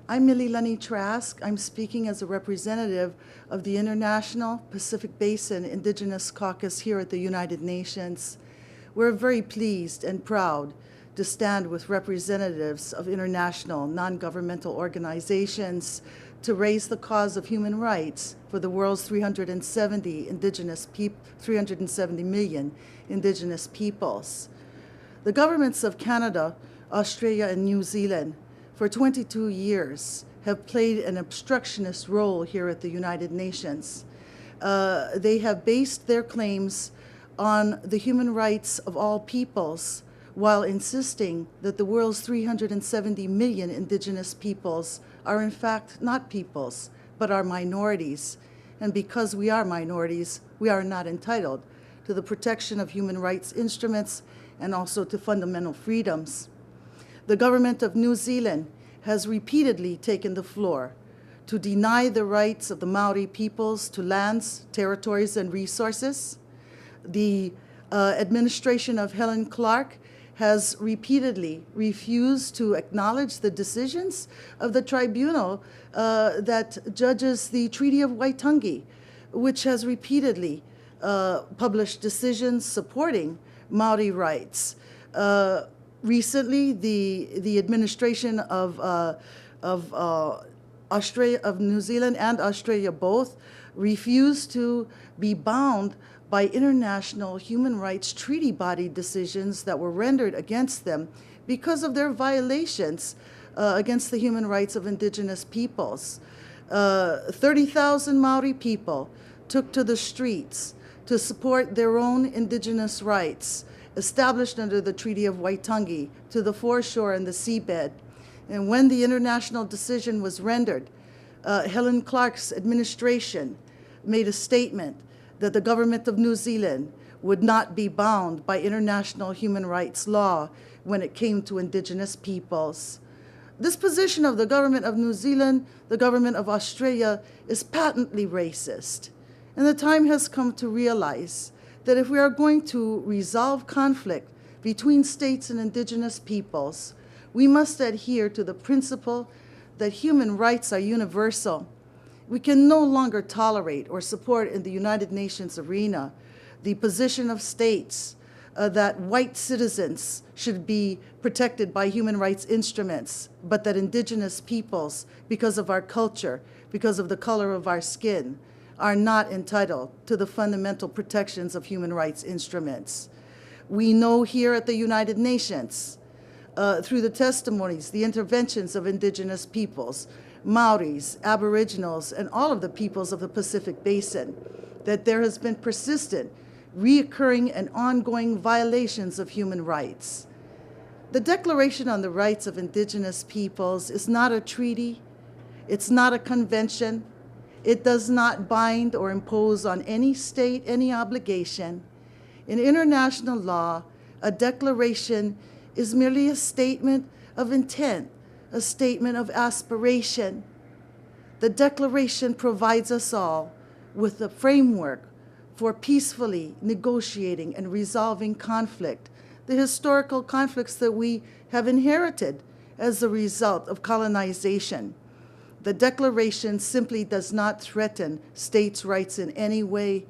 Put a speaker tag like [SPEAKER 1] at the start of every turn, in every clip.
[SPEAKER 1] I'm Mililani Trask. I'm speaking as a representative of the International Pacific Basin Indigenous Caucus here at the United Nations. We're very pleased and proud to stand with representatives of international non-governmental organizations to raise the cause of human rights for the world's 370 million indigenous peoples. The governments of Canada, Australia, and New Zealand for 22 years have played an obstructionist role here at the United Nations. They have based their claims on the human rights of all peoples while insisting that the world's 370 million indigenous peoples are in fact not peoples, but are minorities. And because we are minorities, we are not entitled to the protection of human rights instruments and also to fundamental freedoms. The government of New Zealand has repeatedly taken the floor to deny the rights of the Maori peoples to lands, territories, and resources. The administration of Helen Clark has repeatedly refused to acknowledge the decisions of the tribunal that judges the Treaty of Waitangi, which has repeatedly published decisions supporting Maori rights. Recently, the administration of New Zealand and Australia both refused to be bound by international human rights treaty body decisions that were rendered against them because of their violations against the human rights of indigenous peoples. 30,000 Maori people took to the streets to support their own indigenous rights established under the Treaty of Waitangi to the foreshore and the seabed. And when the international decision was rendered, Helen Clark's administration made a statement that the government of New Zealand would not be bound by international human rights law when it came to indigenous peoples. This position of the government of New Zealand, the government of Australia, is patently racist. And the time has come to realize that if we are going to resolve conflict between states and indigenous peoples, we must adhere to the principle that human rights are universal. We can no longer tolerate or support in the United Nations arena the position of states that white citizens should be protected by human rights instruments, but that indigenous peoples, because of our culture, because of the color of our skin, are not entitled to the fundamental protections of human rights instruments. We know here at the United Nations, through the testimonies, the interventions of indigenous peoples, Maoris, Aboriginals, and all of the peoples of the Pacific Basin, that there has been persistent, reoccurring, and ongoing violations of human rights. The Declaration on the Rights of Indigenous Peoples is not a treaty, it's not a convention, it does not bind or impose on any state any obligation. In international law, a declaration is merely a statement of intent, a statement of aspiration. The Declaration provides us all with a framework for peacefully negotiating and resolving conflict, the historical conflicts that we have inherited as a result of colonization. The Declaration simply does not threaten states' rights in any way,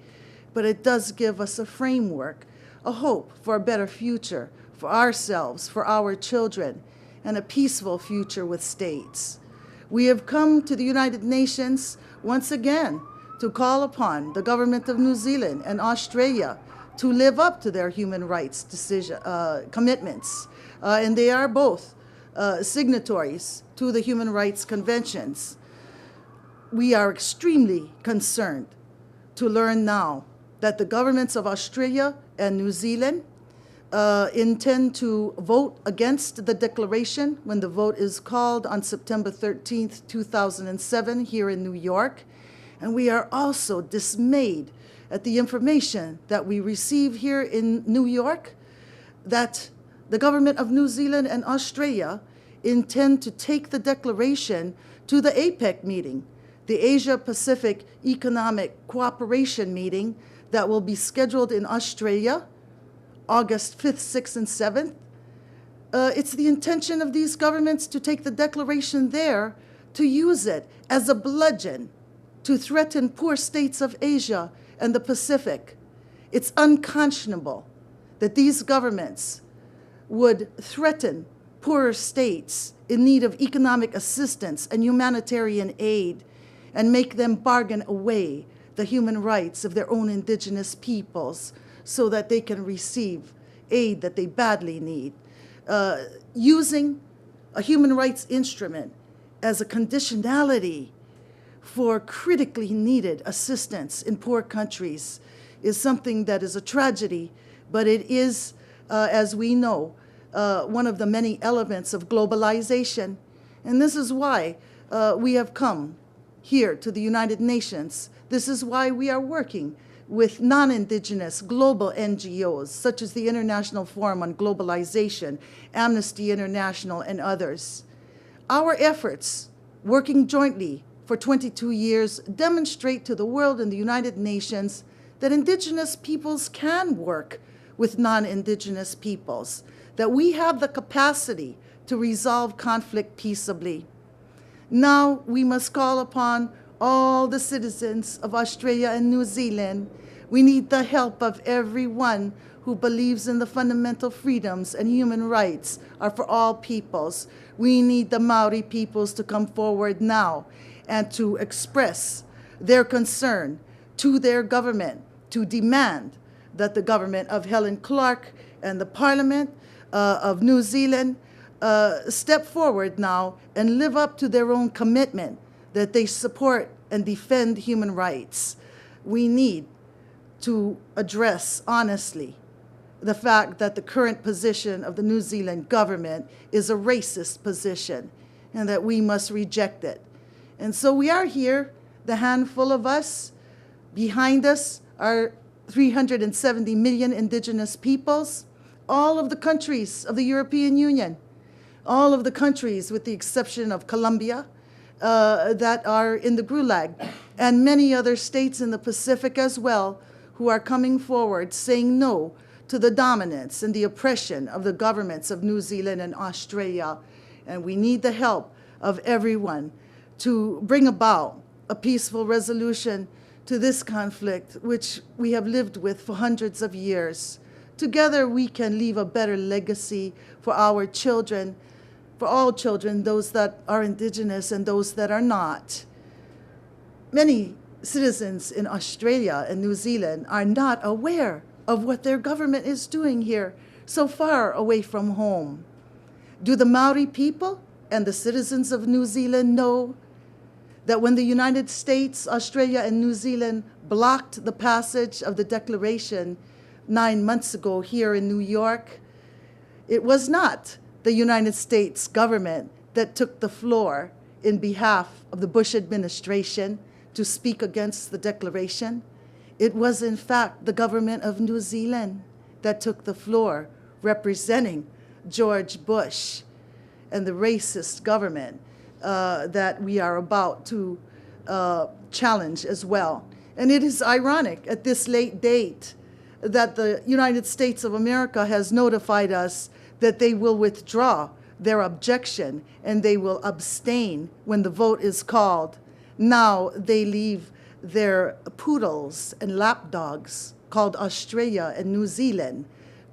[SPEAKER 1] but it does give us a framework, a hope for a better future for ourselves, for our children, and a peaceful future with states. We have come to the United Nations once again to call upon the government of New Zealand and Australia to live up to their human rights commitments. And they are both signatories to the human rights conventions. We are extremely concerned to learn now that the governments of Australia and New Zealand intend to vote against the declaration when the vote is called on September 13th, 2007 here in New York. And we are also dismayed at the information that we receive here in New York that the government of New Zealand and Australia intend to take the declaration to the APEC meeting, the Asia-Pacific Economic Cooperation meeting that will be scheduled in Australia, August 5th, 6th, and 7th. It's the intention of these governments to take the declaration there to use it as a bludgeon to threaten poor states of Asia and the Pacific. It's unconscionable that these governments would threaten poorer states in need of economic assistance and humanitarian aid and make them bargain away the human rights of their own indigenous peoples so that they can receive aid that they badly need. Using a human rights instrument as a conditionality for critically needed assistance in poor countries is something that is a tragedy, but it is, as we know, one of the many elements of globalization. And this is why we have come here to the United Nations. This is why we are working with non-Indigenous global NGOs, such as the International Forum on Globalization, Amnesty International, and others. Our efforts, working jointly for 22 years, demonstrate to the world and the United Nations that Indigenous peoples can work with non-Indigenous peoples, that we have the capacity to resolve conflict peaceably. Now we must call upon all the citizens of Australia and New Zealand. We need the help of everyone who believes in the fundamental freedoms and human rights are for all peoples. We need the Maori peoples to come forward now and to express their concern to their government, to demand that the government of Helen Clark and the Parliament of New Zealand step forward now and live up to their own commitment that they support and defend human rights. We need to address honestly the fact that the current position of the New Zealand government is a racist position and that we must reject it. And so we are here, the handful of us. Behind us are 370 million Indigenous peoples, all of the countries of the European Union, all of the countries with the exception of Colombia that are in the Gulag, and many other states in the Pacific as well who are coming forward saying no to the dominance and the oppression of the governments of New Zealand and Australia. And we need the help of everyone to bring about a peaceful resolution to this conflict, which we have lived with for hundreds of years. Together we can leave a better legacy for our children, for all children, those that are Indigenous and those that are not. Many citizens in Australia and New Zealand are not aware of what their government is doing here, so far away from home. Do the Maori people and the citizens of New Zealand know that when the United States, Australia, and New Zealand blocked the passage of the Declaration 9 months ago here in New York, it was not the United States government that took the floor in behalf of the Bush administration to speak against the Declaration. It was, in fact, the government of New Zealand that took the floor, representing George Bush and the racist government that we are about to challenge as well. And it is ironic at this late date that the United States of America has notified us that they will withdraw their objection and they will abstain when the vote is called. Now they leave their poodles and lapdogs called Australia and New Zealand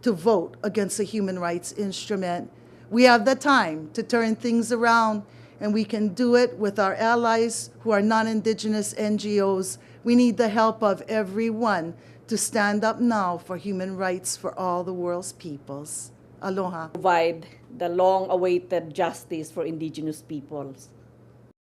[SPEAKER 1] to vote against a human rights instrument. We have the time to turn things around, and we can do it with our allies who are non-Indigenous NGOs. We need the help of everyone to stand up now for human rights for all the world's peoples. Aloha.
[SPEAKER 2] Provide the long-awaited justice for Indigenous peoples.